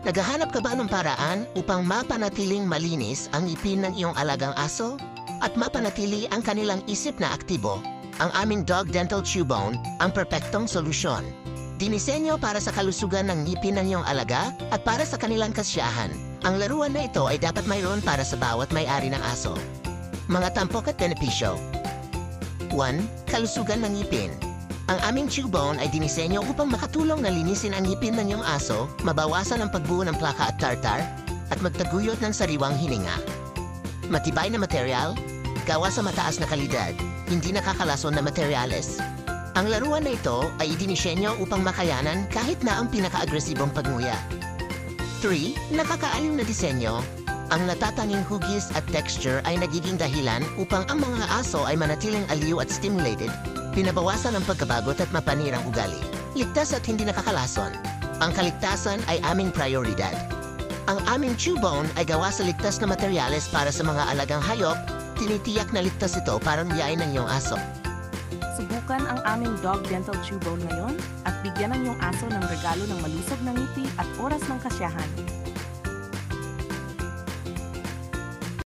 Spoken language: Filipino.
Naghahanap ka ba ng paraan upang mapanatiling malinis ang ngipin ng iyong alagang aso? At mapanatili ang kanilang isip na aktibo? Ang aming Dog Dental Chewbone ang perpektong solusyon. Dinisenyo para sa kalusugan ng ngipin ng iyong alaga at para sa kanilang kasiyahan. Ang laruan na ito ay dapat mayroon para sa bawat may-ari ng aso. Mga tampok at benepisyo. 1. Kalusugan ng ngipin. Ang aming Chewbone ay dinisenyo upang makatulong na linisin ang ngipin ng iyong aso, mabawasan ang pagbuo ng plaka at tartar, at magtaguyod ng sariwang hininga. Matibay na material, gawa sa mataas na kalidad, hindi nakakalason na materyales. Ang laruan na ito ay idinisenyo upang makayanan kahit na ang pinaka-agresibong pagnguya. 3. Nakakaaliw na disenyo. Ang natatanging hugis at texture ay nagiging dahilan upang ang mga aso ay manatiling aliw at stimulated, pinabawasan ang pagkabagot at mapanirang ugali. Ligtas at hindi nakakalason. Ang kaligtasan ay aming prioridad. Ang aming Chewbone ay gawa sa ligtas na materyales para sa mga alagang hayop, tinitiyak na ligtas ito para miyain ng iyong aso. Subukan ang aming Dog Dental Chewbone ngayon at bigyan ng iyong aso ng regalo ng malusog na ngiti at oras ng kasiyahan.